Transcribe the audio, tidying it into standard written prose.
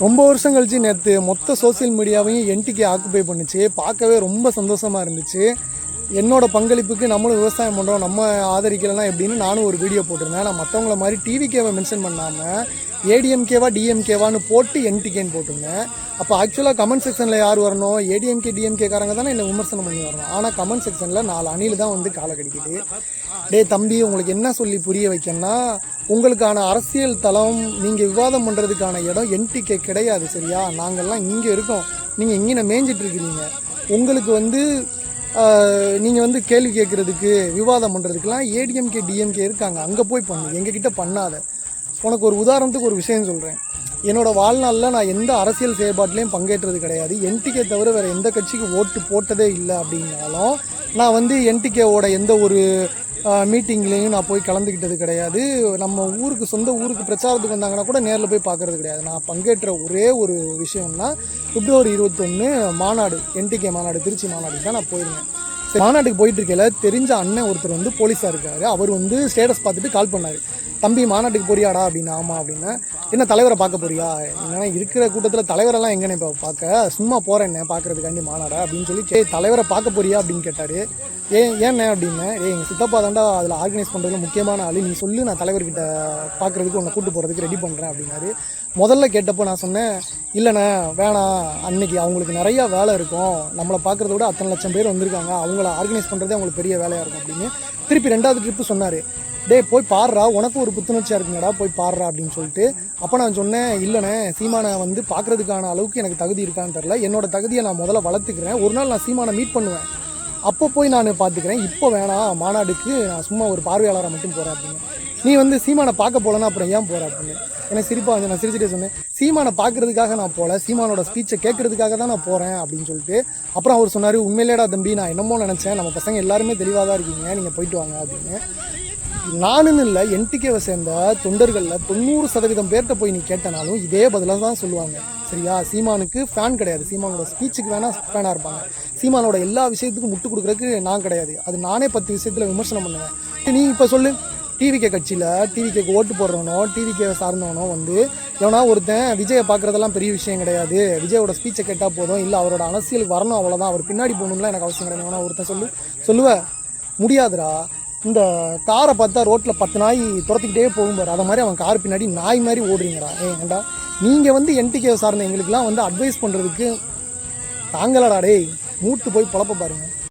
ரொம்ப வருஷம் கழிச்சு நேற்று மொத்த சோசியல் மீடியாவையும் என்டிகே ஆக்குபை பண்ணிச்சு. பார்க்கவே ரொம்ப சந்தோஷமாக இருந்துச்சு. என்னோட பங்களிப்புக்கு நம்மளும் விவசாயம் பண்ணுறோம், நம்ம ஆதரிக்கலைன்னா எப்படின்னு நானும் ஒரு வீடியோ போட்டிருந்தேன். நான் மற்றவங்கள மாதிரி டிவிகேவை மென்ஷன் பண்ணாமல் ஏடிஎம்கேவா டிஎம்கேவான்னு போட்டு என்டிகேன்னு போட்டிருந்தேன். அப்போ ஆக்சுவலாக கமெண்ட் செக்ஷனில் யார் வரணும்? ஏடிஎம்கே டிஎம்கேக்காரங்க தானே என்னை விமர்சனம் பண்ணி வரணும். ஆனால் கமெண்ட் செக்ஷனில் 4 அணில் தான் வந்து காலை கடிக்குது. டே தம்பி, உங்களுக்கு என்ன சொல்லி புரிய வைக்கணும்னா, உங்களுக்கான அரசியல் தளம் நீங்கள் விவாதம் பண்ணுறதுக்கான இடம் என்டிகே கிடையாது, சரியா? நாங்கள்லாம் இங்கே இருக்கோம், நீங்கள் இங்கே மேய்ஞ்சிட்டு இருக்கிறீங்க. உங்களுக்கு வந்து நீங்கள் வந்து கேள்வி கேட்குறதுக்கு விவாதம் பண்ணுறதுக்கெலாம் ஏடிஎம்கே டிஎம்கே இருக்காங்க, அங்கே போய் பண்ணு, எங்ககிட்ட பண்ணாத. உனக்கு ஒரு உதாரணத்துக்கு ஒரு விஷயம் சொல்கிறேன். என்னோடய வாழ்நாளில் நான் எந்த அரசியல் செயல்பாட்டிலையும் பங்கேற்றது கிடையாது. என்டிகே தவிர வேறு எந்த கட்சிக்கு ஓட்டு போட்டதே இல்லை. அப்படின்னாலும் நான் வந்து என்டிகேவோட எந்த ஒரு மீட்டிங்லேயும் நான் போய் கலந்துக்கிட்டது கிடையாது. நம்ம ஊருக்கு, சொந்த ஊருக்கு பிரச்சாரத்துக்கு வந்தாங்கன்னா கூட நேரில் போய் பார்க்குறது கிடையாது. நான் பங்கேற்ற ஒரே ஒரு விஷயம்னா பிப்ரவரி 21 மாநாடு, என்டிகே மாநாடு, திருச்சி மாநாடுக்கு தான் நான் போயிருந்தேன். மாநாட்டுக்கு போயிட்டு இருக்கையில் தெரிஞ்ச அண்ணன் ஒருத்தர் வந்து போலீஸாக இருக்கார். அவர் வந்து ஸ்டேட்டஸ் பார்த்துட்டு கால் பண்ணார். தம்பி மாநாட்டுக்கு போறியாடா அப்படின்னு. ஆமாம் அப்படின்னா. என்ன தலைவரை பார்க்க போறியா? என்னன்னா இருக்கிற கூட்டத்தில் தலைவரெல்லாம் எங்கன்னு இப்போ பார்க்க, சும்மா போகிறேன்னே பார்க்குறதுக்காண்டி மாநாடா அப்படின்னு சொல்லி தலைவரை பார்க்க போறியா அப்படின்னு கேட்டார். ஏன்னே அப்படின்னு. எங்கள் சித்தப்பா தாண்டா அதில் ஆர்கனைஸ் பண்ணுறதுல முக்கியமான ஆள், நீ சொல்லு, நான் தலைவர்கிட்ட பார்க்குறதுக்கு உன்னை கூப்பிட்டு போகிறதுக்கு ரெடி பண்ணுறேன் அப்படின்னாரு. முதல்ல கேட்டப்போ நான் சொன்னேன், இல்லைண்ணே வேணாம், அன்னைக்கு அவங்களுக்கு நிறையா வேலை இருக்கும், நம்மளை பார்க்குறத விட அத்தனை லட்சம் பேர் வந்திருக்காங்க, அவங்கள ஆர்கனைஸ் பண்ணுறதே அவங்களுக்கு பெரிய வேலையாக இருக்கும் அப்படின்னு திருப்பி 2வது ட்ரிப்பு சொன்னார். டே போய் பாடுறா, உனக்கு ஒரு புத்துணர்ச்சியாக இருக்குங்கடா, போய் பாடுறா அப்படின்னு சொல்லிட்டு. அப்போ நான் சொன்னேன், இல்லைண்ணே சீமானை வந்து பார்க்குறதுக்கான அளவுக்கு எனக்கு தகுதி இருக்கான்னு தெரில, என்னோட தகுதியை நான் முதல்ல வளர்த்துக்கிறேன், ஒரு நாள் நான் சீமானை மீட் பண்ணுவேன், அப்போ போய் நான் பார்த்துக்கிறேன், இப்போ வேணாம், மாநாடுக்கு நான் சும்மா ஒரு பார்வையாளராக மட்டும் போகிறேன் அப்படின்னு. நீ வந்து சீமானை பார்க்க போகலன்னா அப்புறம் ஏன் போகிற அப்படின்னு எனக்கு சிரிப்பாக வந்து நான் சிரிச்சுட்டே சொன்னேன், சீமானை பார்க்குறதுக்காக நான் போகல, சீமானோட ஸ்பீச்சை கேட்குறதுக்காக தான் நான் போகிறேன் அப்படின்னு சொல்லிட்டு. அப்புறம் அவர் சொன்னார், உண்மையிலேடா தம்பி, நான் என்னமோ நினச்சேன், நம்ம பசங்க எல்லாருமே தெளிவாக தான் இருக்கீங்க, நீங்கள் போயிட்டு வாங்க அப்படின்னு. நானுன்னு இல்லை, என்டிகேவை சேர்ந்த தொண்டர்களில் 90% பேர்கிட்ட போய் நீ கேட்டனாலும் இதே பதிலாக தான் சொல்லுவாங்க, சரியா? சீமானுக்கு ஃபேன் கிடையாது, சீமானோட ஸ்பீச்சுக்கு வேணால் ஃபேனாக இருப்பாங்க, சீமானோட எல்லா விஷயத்துக்கும் முட்டு கொடுக்குறதுக்கு நான் கிடையாது, அது நானே 10 விஷயத்தில் விமர்சனம் பண்ணுவேன். நீ இப்போ சொல்லு, டிவிகே கட்சியில் டிவிகேக்கு ஓட்டு போடுறவனோ டிவிகே சார்ந்தவனோ வந்து எவனா ஒருத்தன் விஜயை பார்க்குறதெல்லாம் பெரிய விஷயம் கிடையாது, விஜயோட ஸ்பீச்சை கேட்டால் போதும், இல்லை அவரோட அரசியலுக்கு வரணும் அவ்வளோதான், அவர் பின்னாடி போகணும்லாம் எனக்கு அவசியம் கிடையாது, எவனா ஒருத்தன் சொல்லுவேன் முடியாதுடா. இந்த காரை பார்த்தா ரோட்டில் 10 நாய் துரத்திக்கிட்டே போகும்பாரு, அதை மாதிரி அவன் கார் பின்னாடி நாய் மாதிரி ஓடுறீங்கடா. ஏன்டா நீங்கள் வந்து என்டிகே சார்ந்த எங்களுக்குலாம் வந்து அட்வைஸ் பண்ணுறதுக்கு தாங்களாடா, டேய் மூட்டு போய் பொழப்ப பாருங்கள்.